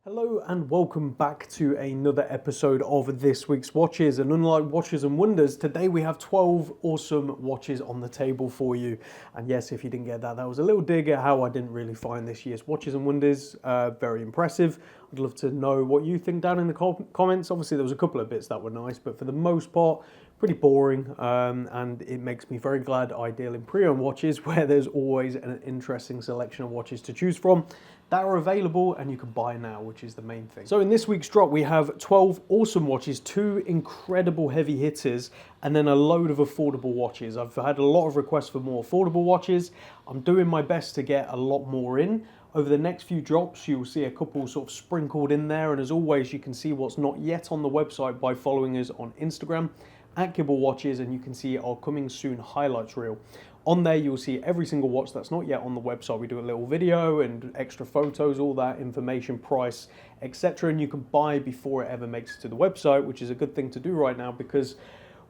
Hello and welcome back to another episode of this week's watches, and unlike Watches and Wonders, today we have 12 awesome watches on the table for you. And yes, if you didn't get that, that was a little dig at how I didn't really find this year's Watches and Wonders very impressive. I'd love to know what you think down in the comments. Obviously there was a couple of bits that were nice, but for the most part pretty boring, and it makes me very glad I deal in pre-owned watches where there's always an interesting selection of watches to choose from that are available and you can buy now, which is the main thing. So in this week's drop we have 12 awesome watches, 2 incredible heavy hitters, and then a load of affordable watches. I've had a lot of requests for more affordable watches. I'm doing my best to get a lot more in. Over the next few drops, you'll see a couple sort of sprinkled in there, and as always, you can see what's not yet on the website by following us on Instagram at Kibble Watches, and you can see our coming soon highlights reel. On there, you'll see every single watch that's not yet on the website. We do a little video and extra photos, all that information, price, etc. And you can buy before it ever makes it to the website, which is a good thing to do right now because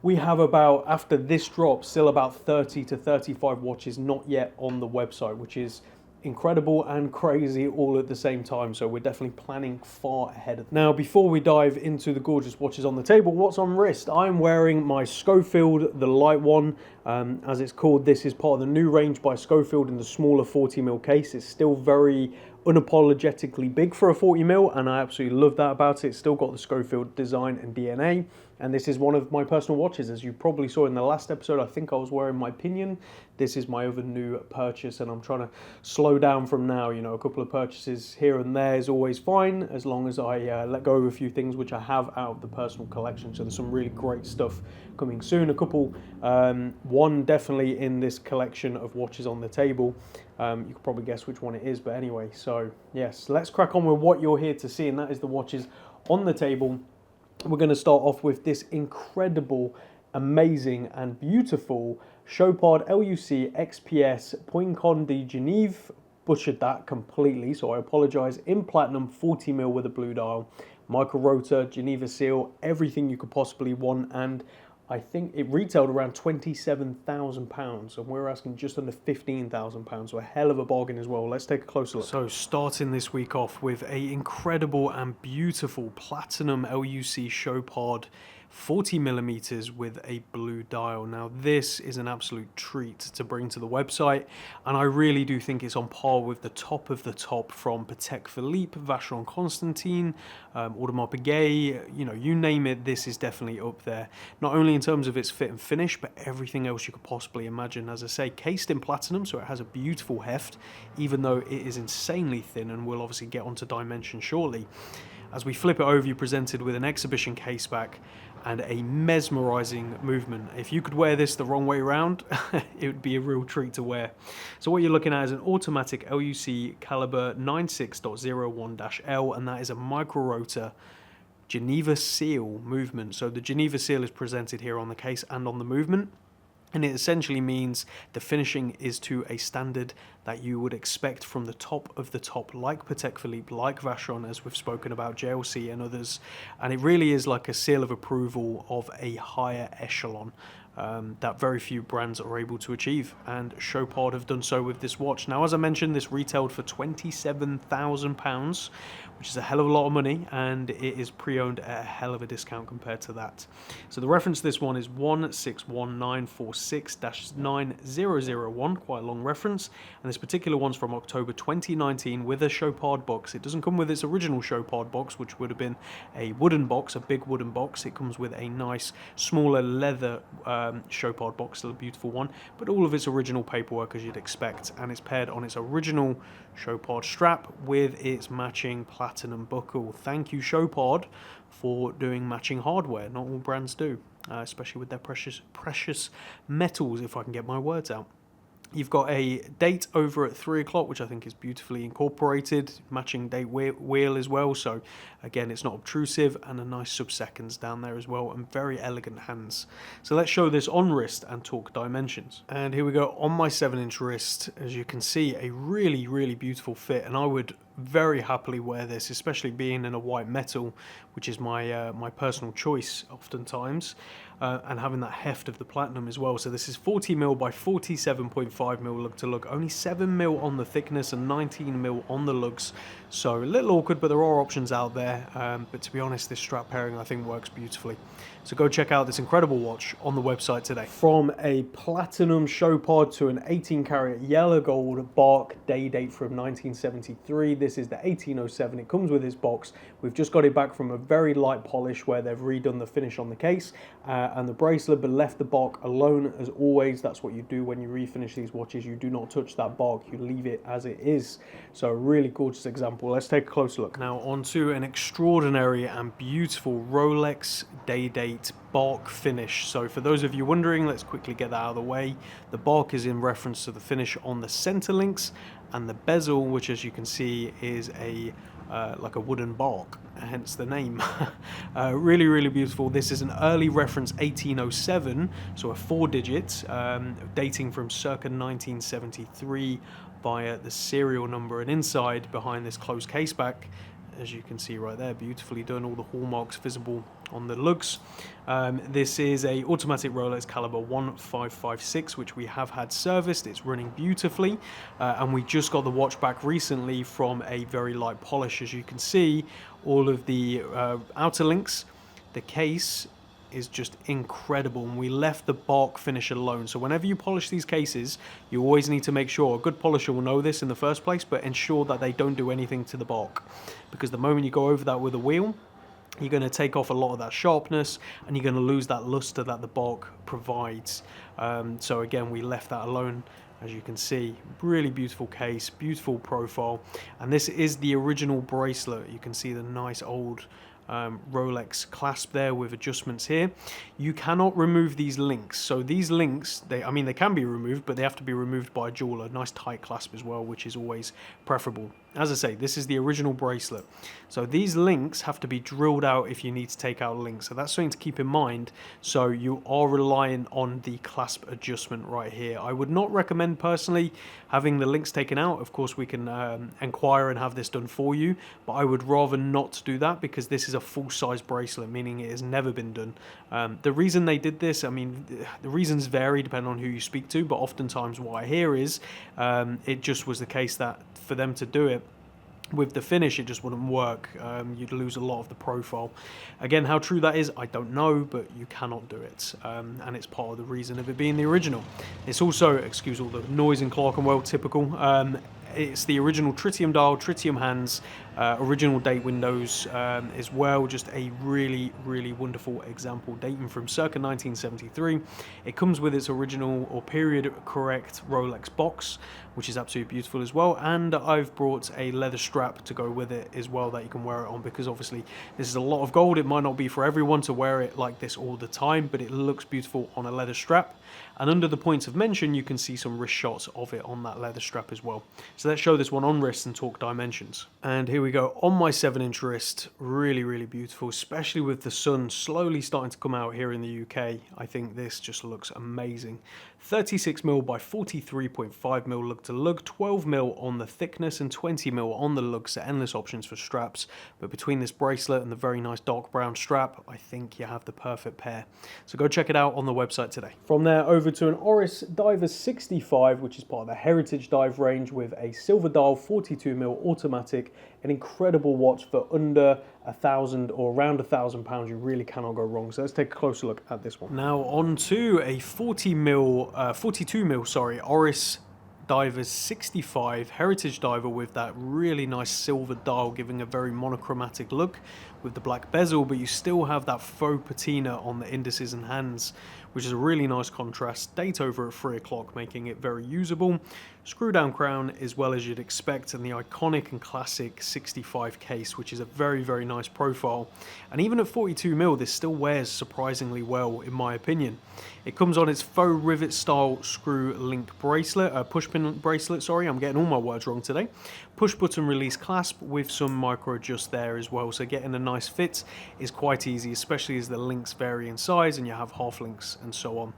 we have about, after this drop, still about 30 to 35 watches not yet on the website, which is incredible and crazy all at the same time. So we're definitely planning far ahead. Now, before we dive into the gorgeous watches on the table, what's on wrist? I'm wearing my Schofield, the light one, as it's called. This is part of the new range by Schofield in the smaller 40mm case. It's still very unapologetically big for a 40mm, and I absolutely love that about it. It's still got the Schofield design and DNA, and this is one of my personal watches. As you probably saw in the last episode, I think I was wearing my Pinion. This is my other new purchase, and I'm trying to slow down from now. You know, a couple of purchases here and there is always fine, as long as I let go of a few things which I have out of the personal collection. So there's some really great stuff coming soon. A couple, one definitely in this collection of watches on the table. You could probably guess which one it is, but anyway, so yes, let's crack on with what you're here to see, and that is the watches on the table. We're going to start off with this incredible, amazing and beautiful Chopard L.U.C XPS Poincon de Genève. Butchered that completely, so I apologize. In platinum, 40mm with a blue dial, micro rotor, Geneva seal, everything you could possibly want, and I think it retailed around £27,000, and we're asking just under £15,000, so a hell of a bargain as well. Let's take a closer look. So starting this week off with a incredible and beautiful platinum LUC Chopard 40mm with a blue dial. Now this is an absolute treat to bring to the website, and I really do think it's on par with the top of the top from Patek Philippe, Vacheron Constantin, Audemars Piguet, you know, you name it, this is definitely up there. Not only in terms of its fit and finish, but everything else you could possibly imagine. As I say, cased in platinum, so it has a beautiful heft, even though it is insanely thin, and we'll obviously get onto dimension shortly. As we flip it over, you're presented with an exhibition case back and a mesmerizing movement. If you could wear this the wrong way around, it would be a real treat to wear. So what you're looking at is an automatic LUC caliber 96.01-L, and that is a micro rotor Geneva seal movement. So the Geneva seal is presented here on the case and on the movement, and it essentially means the finishing is to a standard that you would expect from the top of the top, like Patek Philippe, like Vacheron, as we've spoken about, JLC and others. And it really is like a seal of approval of a higher echelon that very few brands are able to achieve, and Chopard have done so with this watch. Now, as I mentioned, this retailed for £27,000, which is a hell of a lot of money, and it is pre-owned at a hell of a discount compared to that. So the reference to this one is 161946-9001, quite a long reference, and this particular one's from October 2019 with a Chopard box. It doesn't come with its original Chopard box, which would have been a wooden box, a big wooden box. It comes with a nice smaller leather Chopard box, still a beautiful one, but all of its original paperwork as you'd expect, and it's paired on its original Chopard strap with its matching platinum buckle. Thank you, Chopard, for doing matching hardware. Not all brands do, especially with their precious metals, if I can get my words out. You've got a date over at 3 o'clock, which I think is beautifully incorporated, matching date wheel as well. So again, it's not obtrusive, and a nice sub-seconds down there as well, and very elegant hands. So let's show this on wrist and talk dimensions. And here we go on my 7-inch wrist. As you can see, a really, really beautiful fit, and I would very happily wear this, especially being in a white metal, which is my my personal choice oftentimes, and having that heft of the platinum as well. So this is 40mm by 47.5 22.5mm lug to lug, only 7mm on the thickness and 19mm on the lugs. So a little awkward, but there are options out there. But to be honest, this strap pairing I think works beautifully. So go check out this incredible watch on the website today. From a platinum Chopard to an 18-karat yellow gold bark day date from 1973. This is the 1807. It comes with this box. We've just got it back from a very light polish where they've redone the finish on the case and the bracelet, but left the bark alone as always. That's what you do when you refinish these watches. You do not touch that bark, you leave it as it is. So a really gorgeous example. Let's take a closer look. Now onto an extraordinary and beautiful Rolex day date bark finish. So for those of you wondering, let's quickly get that out of the way. The bark is in reference to the finish on the center links, and the bezel, which as you can see is a like a wooden bark, hence the name. Really beautiful. This is an early reference 1807, so a 4-digit, dating from circa 1973 via the serial number, and inside behind this closed case back, as you can see right there, beautifully done, all the hallmarks visible on the lugs. This is a automatic Rolex caliber 1556, which we have had serviced. It's running beautifully, and we just got the watch back recently from a very light polish. As you can see, all of the outer links, the case is just incredible, and we left the bark finish alone. So whenever you polish these cases, you always need to make sure, a good polisher will know this in the first place, but ensure that they don't do anything to the bark, because the moment you go over that with a wheel, you're going to take off a lot of that sharpness and you're going to lose that luster that the bark provides. So again, we left that alone. As you can see, really beautiful case, beautiful profile, and this is the original bracelet. You can see the nice old Rolex clasp there with adjustments here. You cannot remove these links. So these links, they can be removed, but they have to be removed by a jeweler. Nice tight clasp as well, which is always preferable. As I say, this is the original bracelet. So these links have to be drilled out if you need to take out links. So that's something to keep in mind. So you are relying on the clasp adjustment right here. I would not recommend personally having the links taken out. Of course, we can inquire and have this done for you, but I would rather not do that because this is a full-size bracelet, meaning it has never been done. The reason they did this, I mean, the reasons vary depending on who you speak to, but oftentimes what I hear is it just was the case that for them to do it with the finish, it just wouldn't work. You'd lose a lot of the profile. Again, how true that is, I don't know, but you cannot do it. And it's part of the reason of it being the original. It's also, excuse all the noise in Clerkenwell, typical. It's the original tritium dial, tritium hands, original date windows as well. Just a really wonderful example dating from circa 1973. It comes with its original or period correct Rolex box, which is absolutely beautiful as well. And I've brought a leather strap to go with it as well that you can wear it on, because obviously this is a lot of gold. It might not be for everyone to wear it like this all the time, but it looks beautiful on a leather strap. And under the points of mention, you can see some wrist shots of it on that leather strap as well. So let's show this one on wrist and talk dimensions. And here we go on my 7-inch wrist. Really beautiful, especially with the sun slowly starting to come out here in the UK. I think this just looks amazing. 36mm by 43.5mm lug to lug, 12mm on the thickness and 20mm on the lug, so endless options for straps. But between this bracelet and the very nice dark brown strap, I think you have the perfect pair. So go check it out on the website today. From there over to an Oris Diver 65, which is part of the Heritage Dive range, with a silver dial 42mm automatic, an incredible watch for under £1,000 or around £1,000. You really cannot go wrong. So let's take a closer look at this one. Now on to a 42mm Oris Diver 65 Heritage Diver with that really nice silver dial, giving a very monochromatic look with the black bezel, but you still have that faux patina on the indices and hands, which is a really nice contrast. Date over at 3 o'clock, making it very usable. Screw down crown as well as you'd expect, and the iconic and classic 65 case, which is a very nice profile. And even at 42mm, this still wears surprisingly well in my opinion. It comes on its faux rivet style screw link bracelet, push pin bracelet, sorry, I'm getting all my words wrong today. Push button release clasp with some micro adjust there as well, so getting a nice fit is quite easy, especially as the links vary in size and you have half links and so on.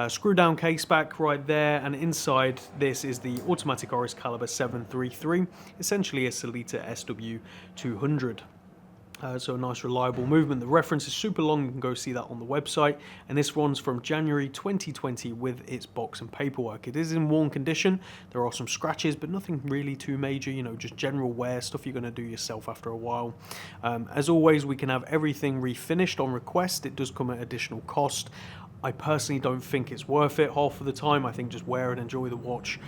Screw down case back right there, and inside this is the automatic Oris caliber 733, essentially a Sellita SW200. So a nice reliable movement. The reference is super long, you can go see that on the website. And this one's from January 2020 with its box and paperwork. It is in worn condition. There are some scratches, but nothing really too major, you know, just general wear, stuff you're gonna do yourself after a while. As always, we can have everything refinished on request. It does come at additional cost. I personally don't think it's worth it half of the time. I think just wear and enjoy the watch.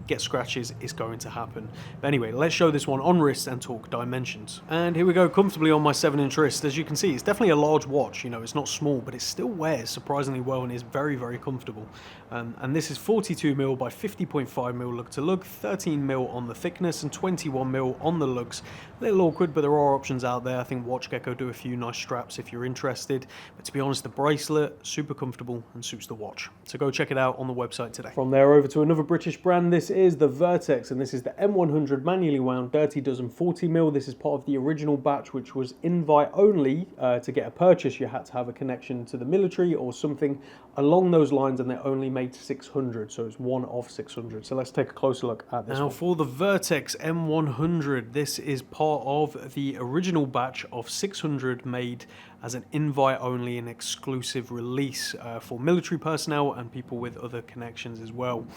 Get scratches, it's going to happen. But anyway, let's show this one on wrist and talk dimensions. And here we go, comfortably on my 7-inch wrist. As you can see, it's definitely a large watch. You know, it's not small, but it still wears surprisingly well and is very, very comfortable. And this is 42mm by 50.5mm lug to lug, 13mm on the thickness and 21mm on the lugs. A little awkward, but there are options out there. I think WatchGecko do a few nice straps if you're interested. But to be honest, the bracelet, super comfortable and suits the watch. So go check it out on the website today. From there over to another British brand. This is the Vertex, and this is the M100 manually wound dirty dozen 40mm. This is part of the original batch, which was invite only. To get a purchase, you had to have a connection to the military or something along those lines, and they only made 600, so it's one of 600. So let's take a closer look at this. Now for the Vertex M100, this is part of the original batch of 600 made as an invite only and exclusive release for military personnel and people with other connections as well.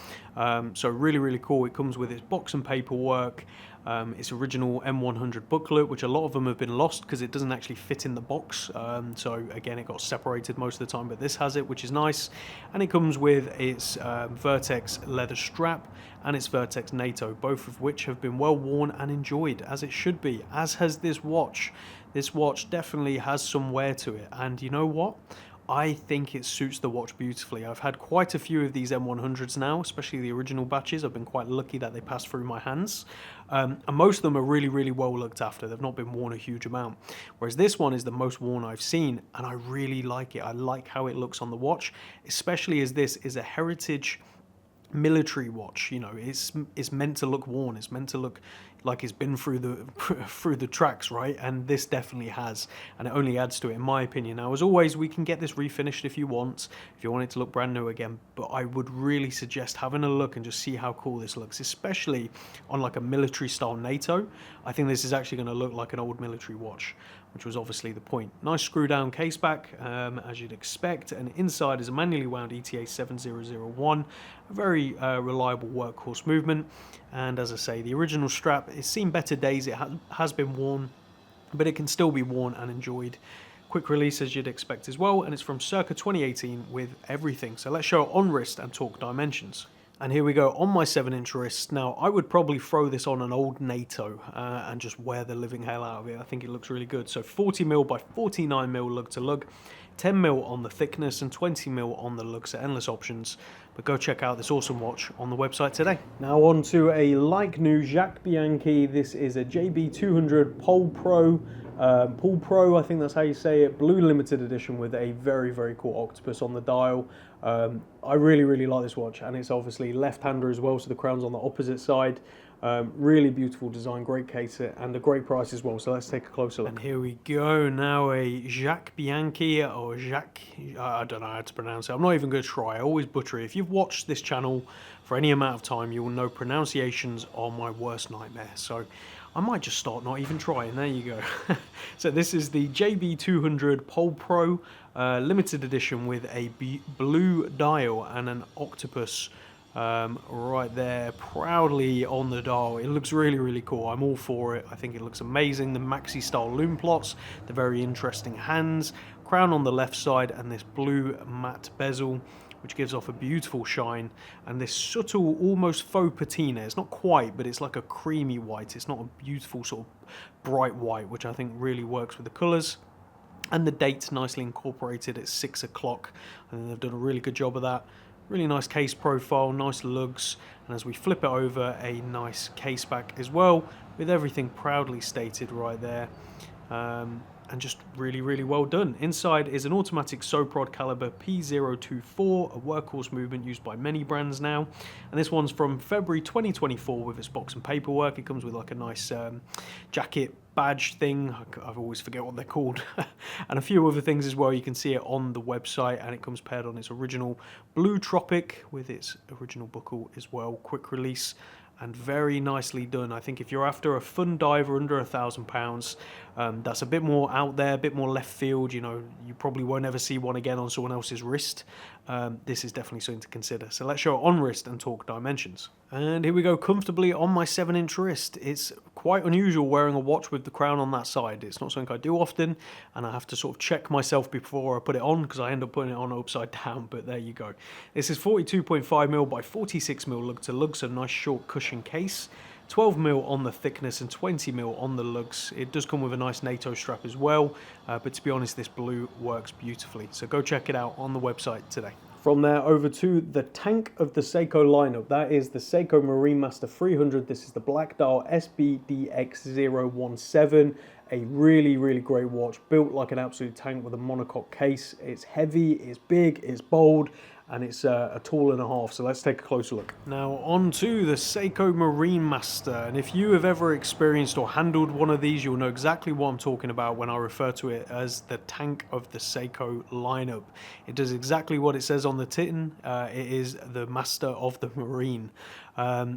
So really, really cool. It comes with its box and paperwork, its original M100 booklet, which a lot of them have been lost because it doesn't actually fit in the box. So again, it got separated most of the time, but this has it, which is nice. And it comes with its Vertex leather strap and its Vertex NATO, both of which have been well worn and enjoyed, as it should be, as has this watch. This watch definitely has some wear to it, and you know what? I think it suits the watch beautifully. I've had quite a few of these M100s now, especially the original batches. I've been quite lucky that they passed through my hands. And most of them are really, really well looked after. They've not been worn a huge amount. Whereas this one is the most worn I've seen, and I really like it. I like how it looks on the watch, especially as this is a heritage military watch. You know, it's meant to look worn. It's meant to look like it's been through the tracks, right? And this definitely has, and it only adds to it, in my opinion. Now, as always, we can get this refinished if you want it to look brand new again, but I would really suggest having a look and just see how cool this looks, especially on like a military style NATO. I think this is actually going to look like an old military watch, which was obviously the point. Nice screw down case back, as you'd expect, and inside is a manually wound ETA 7001, a very reliable workhorse movement. And as I say, the original strap, it's seen better days. It has been worn, but it can still be worn and enjoyed. Quick release, as you'd expect as well, and it's from circa 2018 with everything. So let's show it on wrist and talk dimensions. And here we go on my 7-inch wrist. Now, I would probably throw this on an old NATO and just wear the living hell out of it. I think it looks really good. So 40mm by 49mm lug to lug, 10mm on the thickness and 20mm on the lugs. So endless options. But go check out this awesome watch on the website today. Now on to a like new Jacques Bianchi. This is a JB200 Pole Pro. Pool Pro, I think that's how you say it, blue limited edition with a very, very cool octopus on the dial. I really, really like this watch, and it's obviously left-hander as well, so the crown's on the opposite side. Really beautiful design, great case, and a great price as well. So let's take a closer look. And here we go, now a Jacques Bianchi, or Jacques, I don't know how to pronounce it. I'm not even going to try, I always butcher it. If you've watched this channel for any amount of time, you will know pronunciations are my worst nightmare. So I might just start not even trying. There you go. So this is the JB200 Pole Pro limited edition with a blue dial and an octopus right there proudly on the dial. It looks really, really cool. I'm all for it. I think it looks amazing. The maxi style lume plots, the very interesting hands, crown on the left side, and this blue matte bezel, which gives off a beautiful shine, and this subtle, almost faux patina. It's not quite, but it's like a creamy white. It's not a beautiful sort of bright white, which I think really works with the colours. And the date's nicely incorporated at 6 o'clock. I think they've done a really good job of that. Really nice case profile, nice lugs, and as we flip it over, a nice case back as well, with everything proudly stated right there. And just really, really well done. Inside is an automatic Chopard caliber P024, a workhorse movement used by many brands now. And this one's from February 2024 with its box and paperwork. It comes with like a nice jacket badge thing. I always forget what they're called. And a few other things as well. You can see it on the website, and it comes paired on its original Blue Tropic with its original buckle as well. Quick release. and very nicely done. I think if you're after a fun diver under £1,000, that's a bit more out there, a bit more left field, you know, you probably won't ever see one again on someone else's wrist. This is definitely something to consider. So let's show it on wrist and talk dimensions. And here we go, comfortably on my 7-inch wrist. It's quite unusual wearing a watch with the crown on that side. It's not something I do often, and I have to sort of check myself before I put it on, because I end up putting it on upside down, but there you go. This is 42.5mm by 46mm lug to lug, so nice short cushion case. 12mm on the thickness and 20mm on the lugs. It does come with a nice NATO strap as well, but to be honest, this blue works beautifully. So go check it out on the website today. From there over to the tank of the Seiko lineup. That is the Seiko Marine Master 300. This is the black dial SBDX017. A really, really great watch, built like an absolute tank with a monocoque case. It's heavy, it's big, it's bold, and it's a tool and a half. So let's take a closer look. Now on to the Seiko Marine Master, and if you have ever experienced or handled one of these, you'll know exactly what I'm talking about when I refer to it as the tank of the Seiko lineup. It does exactly what it says on the tin. It is the Master of the Marine.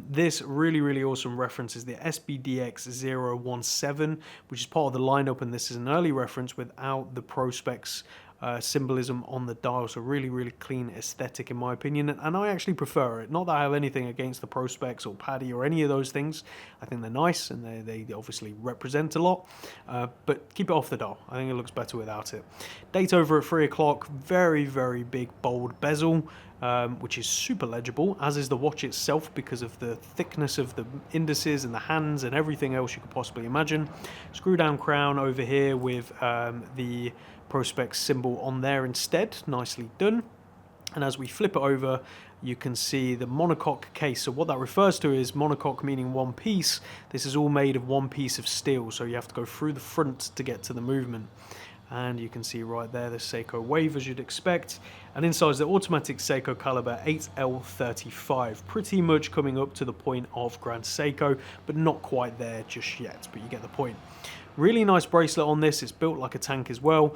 This really, really awesome reference is the SBDX017, which is part of the lineup, and this is an early reference without the Prospex symbolism on the dial. So really, really clean aesthetic in my opinion, and I actually prefer it. Not that I have anything against the Prospex or Paddy or any of those things. I think they're nice and they obviously represent a lot, but keep it off the dial. I think it looks better without it. Date over at 3 o'clock, very, very big bold bezel, which is super legible, as is the watch itself because of the thickness of the indices and the hands and everything else you could possibly imagine. Screw down crown over here with the Prospex symbol on there instead, nicely done. And as we flip it over, you can see the monocoque case. So what that refers to is monocoque meaning one piece. This is all made of one piece of steel, so you have to go through the front to get to the movement. And you can see right there the Seiko wave as you'd expect. And inside is the automatic Seiko caliber 8L35, pretty much coming up to the point of Grand Seiko, but not quite there just yet, but you get the point. Really nice bracelet on this. It's built like a tank as well,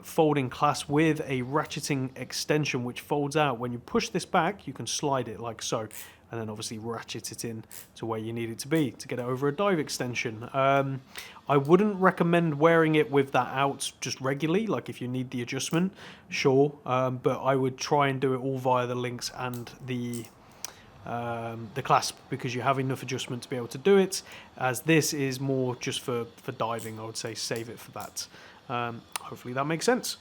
folding clasp with a ratcheting extension which folds out. When you push this back, you can slide it like so, and then obviously ratchet it in to where you need it to be to get it over a dive extension. I wouldn't recommend wearing it with that out just regularly, like if you need the adjustment, sure, but I would try and do it all via the links and the clasp, because you have enough adjustment to be able to do it, as this is more just for diving. I would say save it for that. Hopefully that makes sense.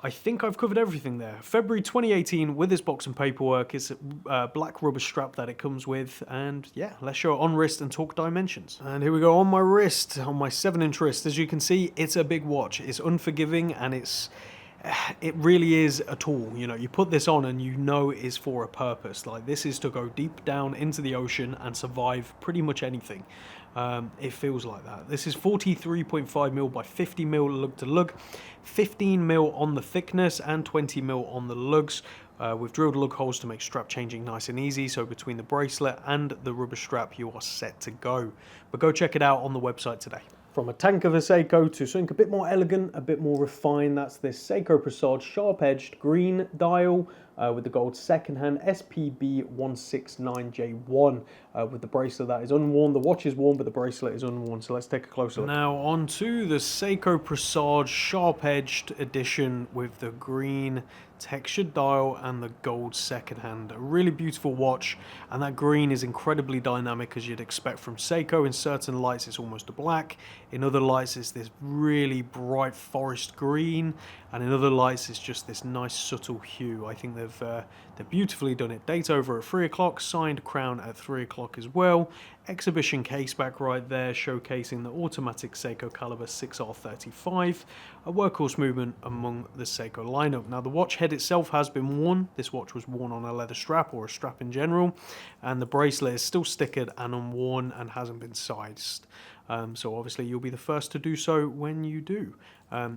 I think I've covered everything there. February 2018 with this box and paperwork. It's a black rubber strap that it comes with, and yeah, let's show it on wrist and talk dimensions. And here we go on my wrist, on my 7-inch wrist. As you can see, it's a big watch. It's unforgiving, and it really is a tool. You know, you put this on and you know it is for a purpose. Like, this is to go deep down into the ocean and survive pretty much anything. It feels like that. This is 43.5mm by 50mm lug to lug, 15mm on the thickness and 20mm on the lugs. We've drilled lug holes to make strap changing nice and easy, so between the bracelet and the rubber strap you are set to go. But go check it out on the website today. From a tank of a Seiko to something a bit more elegant, a bit more refined, that's this Seiko Presage sharp-edged green dial with the gold second-hand SPB169J1 with the bracelet that is unworn. The watch is worn, but the bracelet is unworn, so let's take a closer look. Now on to the Seiko Presage sharp-edged edition with the green textured dial and the gold second hand. A really beautiful watch, and that green is incredibly dynamic as you'd expect from Seiko. In certain lights it's almost a black, in other lights it's this really bright forest green, and in other lights it's just this nice subtle hue. I think they've beautifully done it. Date over at 3 o'clock, signed crown at 3 o'clock as well. Exhibition case back right there showcasing the automatic Seiko caliber 6R35, a workhorse movement among the Seiko lineup. Now the watch head itself has been worn. This watch was worn on a leather strap or a strap in general, and the bracelet is still stickered and unworn and hasn't been sized. So obviously you'll be the first to do so when you do.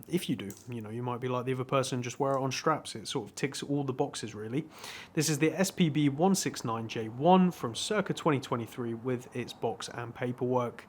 If you do, you know, you might be like the other person, just wear it on straps. It sort of ticks all the boxes really. This is the SPB169J1 from circa 2023 with its box and paperwork.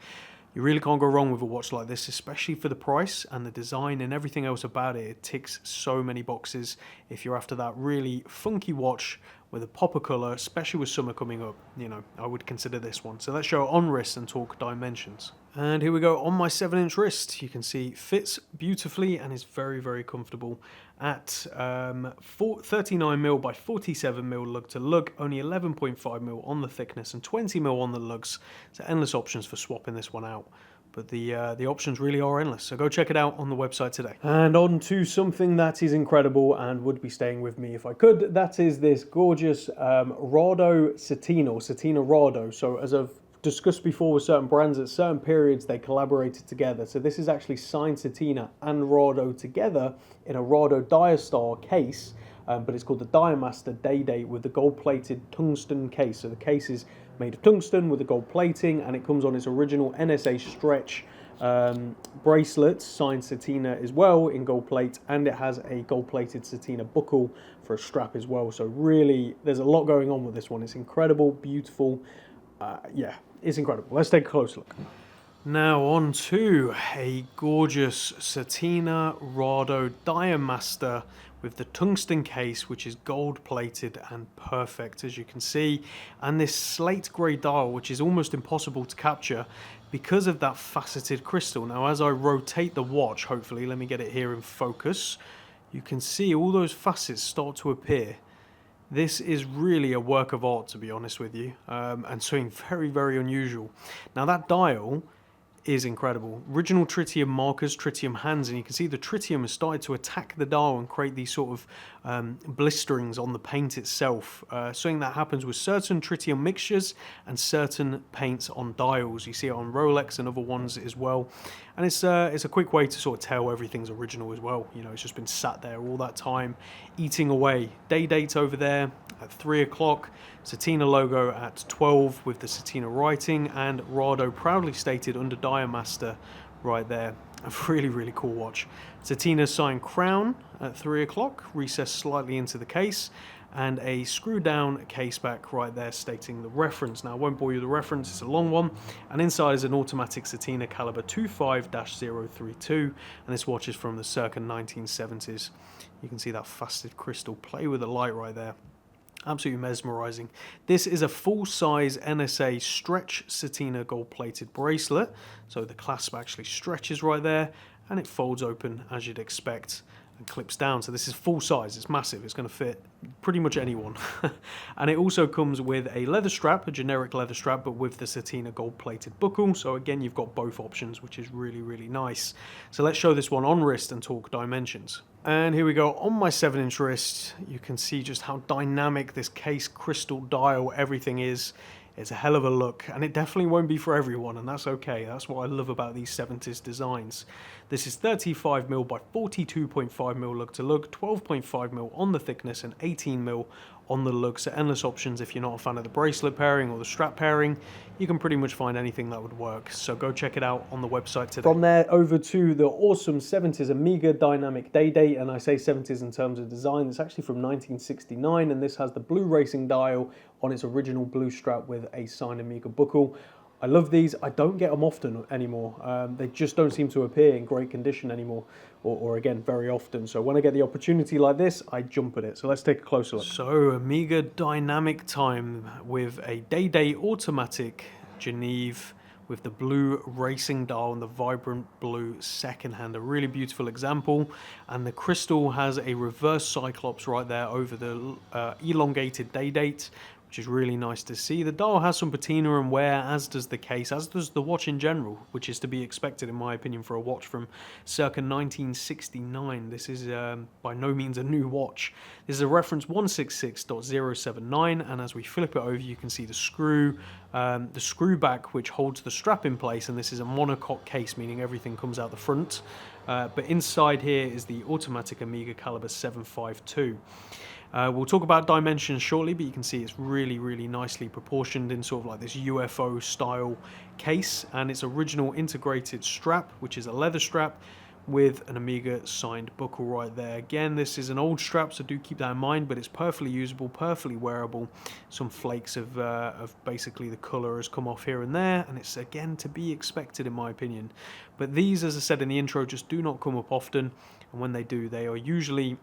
You really can't go wrong with a watch like this, especially for the price and the design and everything else about it. It ticks so many boxes if you're after that really funky watch with a popper colour, especially with summer coming up. You know, I would consider this one. So let's show it on wrist and talk dimensions. And here we go on my 7-inch wrist. You can see fits beautifully and is very, very comfortable at 39mm by 47mm lug to lug, only 11.5mm on the thickness and 20mm on the lugs. So endless options for swapping this one out. But the options really are endless, so go check it out on the website today. And on to something that is incredible and would be staying with me if I could. That is this gorgeous Rado Satina, or Satina Rado. So as I've discussed before with certain brands, at certain periods they collaborated together. So this is actually signed Satina and Rado together in a Rado Diastar case, but it's called the Diamaster Day Date with the gold-plated tungsten case. So the case is made of tungsten with the gold plating, and it comes on its original NSA stretch bracelet, signed Satina as well in gold plate, and it has a gold-plated Satina buckle for a strap as well. So really, there's a lot going on with this one. It's incredible, beautiful. Yeah, it's incredible. Let's take a close look. Now on to a gorgeous Satina Rado Diamaster with the tungsten case, which is gold plated and perfect, as you can see, and this slate grey dial, which is almost impossible to capture because of that faceted crystal. Now as I rotate the watch, hopefully, let me get it here in focus, you can see all those facets start to appear. This is really a work of art, to be honest with you, and something very, very unusual. Now that dial is incredible. Original tritium markers, tritium hands, and you can see the tritium has started to attack the dial and create these sort of blisterings on the paint itself. Something that happens with certain tritium mixtures and certain paints on dials. You see it on Rolex and other ones as well. And it's a quick way to sort of tell everything's original as well. You know, it's just been sat there all that time, eating away. Day date over there at 3 o'clock. Satina logo at 12 with the Satina writing, and Rado proudly stated under Diamaster right there. A really, really cool watch. Satina signed crown at 3 o'clock, recessed slightly into the case, and a screw down case back right there stating the reference. Now I won't bore you with the reference, it's a long one, and inside is an automatic Satina caliber 25-032, and this watch is from the circa 1970s. You can see that faceted crystal play with the light right there. Absolutely mesmerizing. This is a full-size NSA stretch Satina gold-plated bracelet. So the clasp actually stretches right there, and it folds open as you'd expect and clips down. So this is full size, it's massive, it's going to fit pretty much anyone. And it also comes with a leather strap, a generic leather strap, but with the Satina gold plated buckle. So again, you've got both options, which is really, really nice. So let's show this one on wrist and talk dimensions. And here we go on my 7-inch wrist. You can see just how dynamic this case, crystal dial, everything is. It's a hell of a look, and it definitely won't be for everyone, and that's okay. That's what I love about these 70s designs. This is 35mm by 42.5mm lug to lug, 12.5mm on the thickness, and 18mm on the lug. So endless options. If you're not a fan of the bracelet pairing or the strap pairing, you can pretty much find anything that would work. So go check it out on the website today. From there over to the awesome 70s Omega Dynamic Day Date, and I say 70s in terms of design. It's actually from 1969, and this has the blue racing dial on its original blue strap with a signed Omega buckle. I love these. I don't get them often anymore. They just don't seem to appear in great condition anymore, or again, very often. So when I get the opportunity like this, I jump at it. So let's take a closer look. So Omega Dynamic Time with a Day automatic Geneve with the blue racing dial and the vibrant blue second hand. A really beautiful example. And the crystal has a reverse cyclops right there over the elongated day date, which is really nice to see. The dial has some patina and wear, as does the case, as does the watch in general, which is to be expected in my opinion for a watch from circa 1969. This is by no means a new watch. This is a reference 166.079, and as we flip it over, you can see the screw back which holds the strap in place, and this is a monocoque case, meaning everything comes out the front. But inside here is the automatic Omega caliber 752. We'll talk about dimensions shortly, but you can see it's really, really nicely proportioned in sort of like this UFO style case, and its original integrated strap, which is a leather strap with an Omega signed buckle right there. Again, this is an old strap, so do keep that in mind, but it's perfectly usable, perfectly wearable. Some flakes of basically the colour has come off here and there, and it's again to be expected in my opinion. But these, as I said in the intro, just do not come up often, and when they do, they are usually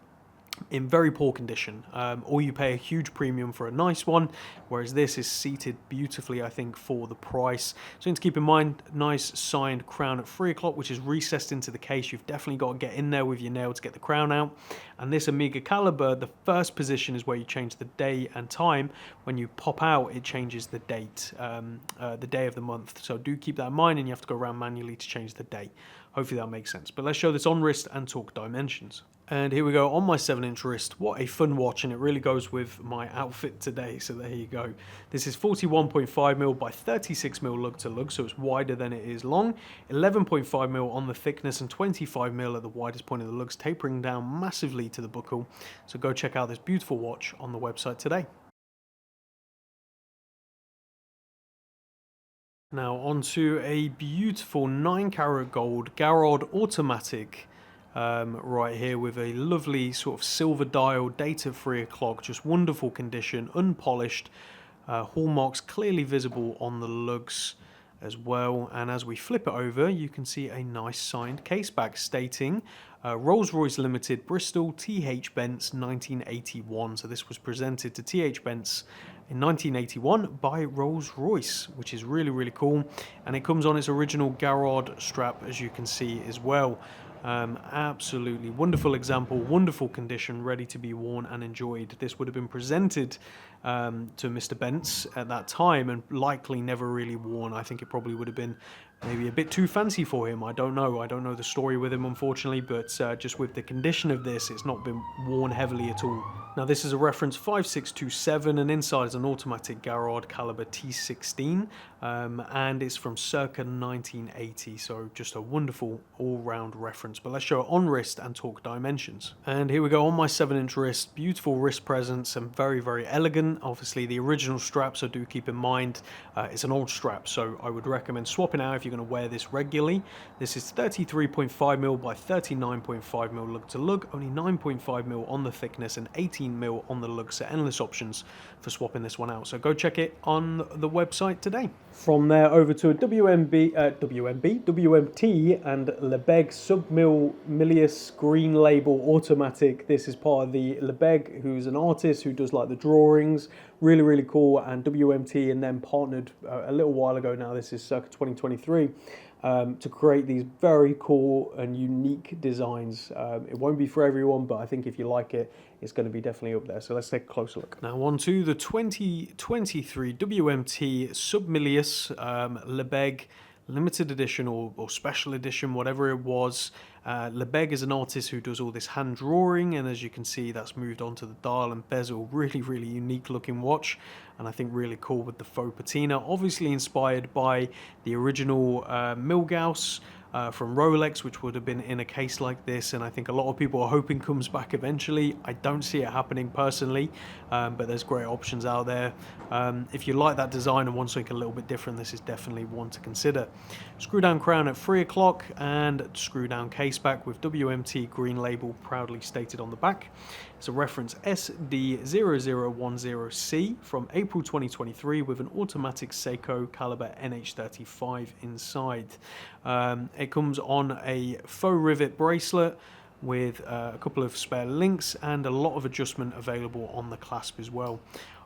in very poor condition, or you pay a huge premium for a nice one, whereas this is seated beautifully, I think, for the price. Something to keep in mind, nice signed crown at 3 o'clock, which is recessed into the case. You've definitely got to get in there with your nail to get the crown out. And this Omega caliber, the first position is where you change the day and time. When you pop out, it changes the date, the day of the month. So do keep that in mind, and you have to go around manually to change the day. Hopefully that makes sense. But let's show this on wrist and talk dimensions. And here we go on my 7-inch wrist. What a fun watch, and it really goes with my outfit today. So there you go. This is 41.5mm by 36mm lug to lug, so it's wider than it is long. 11.5mm on the thickness and 25mm at the widest point of the lugs, tapering down massively to the buckle. So go check out this beautiful watch on the website today. Now onto a beautiful 9-carat gold Garrard automatic. Right here with a lovely sort of silver dial, date at 3 o'clock, just wonderful condition, unpolished, hallmarks clearly visible on the lugs as well. And as we flip it over, you can see a nice signed case back stating Rolls-Royce Limited, Bristol, T.H. Benz, 1981. So this was presented to T.H. Benz in 1981 by Rolls-Royce, which is really, really cool. And it comes on its original Garrard strap, as you can see as well. Absolutely wonderful example, wonderful condition, ready to be worn and enjoyed. This would have been presented to Mr. Benz at that time and likely never really worn. I think it probably would have been maybe a bit too fancy for him. I don't know the story with him, unfortunately, but just with the condition of this, it's not been worn heavily at all. Now this is a reference 5627, and inside is an automatic Garrard caliber T16, and it's from circa 1980, so just a wonderful all-round reference. But let's show it on wrist and talk dimensions. And here we go on my 7-inch wrist. Beautiful wrist presence and very, very elegant. Obviously the original strap, so do keep in mind it's an old strap, so I would recommend swapping out if you're going to wear this regularly. This is 33.5mm by 39.5mm lug to lug, only 9.5mm on the thickness and 18mm on the lug, so endless options for swapping this one out. So go check it on the website today. From there over to a WMT and Leeg Sub-Mil Milius green label automatic. This is part of the Leeg, who's an artist who does like the drawings. Really, really cool. And WMT and them partnered a little while ago now. This is circa 2023. To create these very cool and unique designs. It won't be for everyone, but I think if you like it, it's going to be definitely up there. So let's take a closer look. Now on to the 2023 WMT Sub-Milius Leeg limited edition or special edition, whatever it was. Leeg is an artist who does all this hand drawing, and as you can see, that's moved on to the dial and bezel. Really, really unique looking watch, and I think really cool with the faux patina. Obviously inspired by the original Milgauss from Rolex, which would have been in a case like this, and I think a lot of people are hoping comes back eventually. I don't see it happening personally, but there's great options out there. If you like that design and want something a little bit different, this is definitely one to consider. Screw down crown at 3 o'clock and screw down case back with WMT green label proudly stated on the back. It's a reference SD0010C from April 2023 with an automatic Seiko caliber NH35 inside. It comes on a faux rivet bracelet with a couple of spare links and a lot of adjustment available on the clasp as well.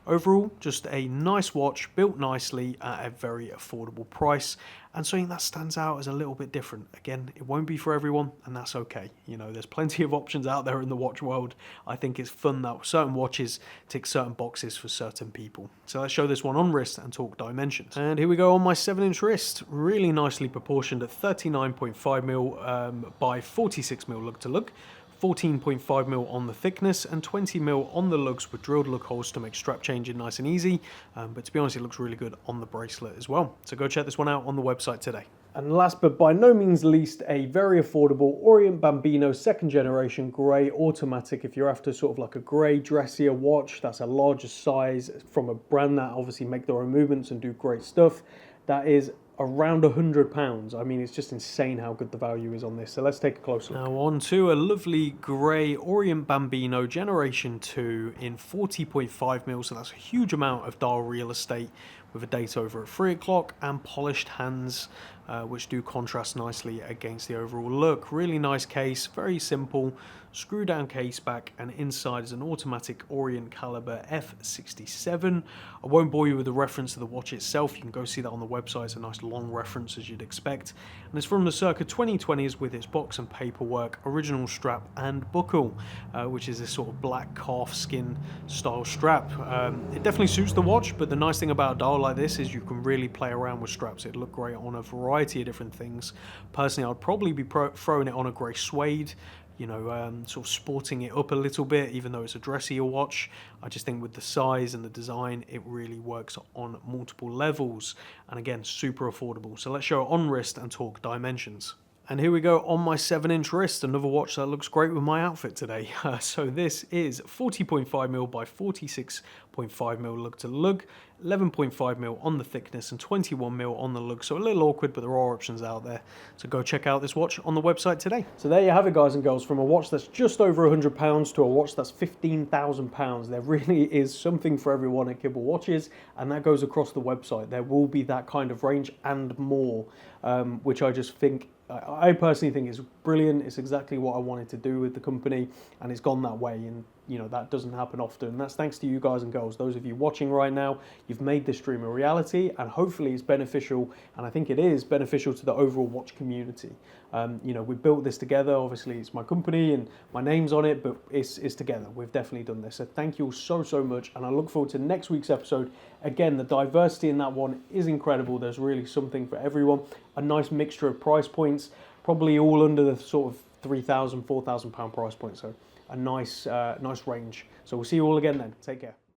Overall, just a nice watch, built nicely at a very affordable price, and something that stands out as a little bit different. Again, it won't be for everyone, and that's okay. You know, there's plenty of options out there in the watch world. I think it's fun that certain watches tick certain boxes for certain people. So let's show this one on wrist and talk dimensions. And here we go on my 7-inch wrist. Really nicely proportioned at 39.5mm by 46mm lug to lug. 14.5mm on the thickness and 20mm on the lugs with drilled lug holes to make strap changing nice and easy, but to be honest, it looks really good on the bracelet as well. So go check this one out on the website today. And last but by no means least, a very affordable Orient Bambino 2nd generation grey automatic. If you're after sort of like a grey dressier watch that's a larger size from a brand that obviously make their own movements and do great stuff, that is around £100. I mean, it's just insane how good the value is on this. So let's take a closer look. Now on to a lovely grey Orient Bambino Generation 2 in 40.5mm. So that's a huge amount of dial real estate with a date over at 3 o'clock and polished hands. which do contrast nicely against the overall look. Really nice case, very simple, screw down case back, and inside is an automatic Orient caliber F67. I won't bore you with the reference to the watch itself, you can go see that on the website. It's a nice long reference as you'd expect, and it's from the circa 2020s with its box and paperwork, original strap and buckle, which is this sort of black calf skin style strap. It definitely suits the watch, but the nice thing about a dial like this is you can really play around with straps. It'd look great on a variety of different things. Personally, I'd probably be throwing it on a grey suede, you know, sort of sporting it up a little bit, even though it's a dressier watch. I just think with the size and the design, it really works on multiple levels, and again, super affordable. So let's show it on wrist and talk dimensions. And here we go on my 7-inch wrist, another watch that looks great with my outfit today. So this is 40.5mm by 46.5mm lug to lug, 11.5mm on the thickness and 21mm on the lug. So a little awkward, but there are options out there. So go check out this watch on the website today. So there you have it, guys and girls, from a watch that's just over £100 to a watch that's £15,000. There really is something for everyone at Kibble Watches, and that goes across the website. There will be that kind of range and more, which I just think, I personally think is brilliant. It's exactly what I wanted to do with the company, and it's gone that way, and you know, that doesn't happen often. And that's thanks to you guys and girls, those of you watching right now. You've made this dream a reality, and hopefully it's beneficial, and I think it is beneficial to the overall watch community. You know, we built this together. Obviously it's my company and my name's on it, but it's together. We've definitely done this. So thank you all so much, and I look forward to next week's episode. Again, the diversity in that one is incredible. There's really something for everyone. A nice mixture of price points, probably all under the sort of £3,000, £4,000 price point. So a nice range. So we'll see you all again then. Take care.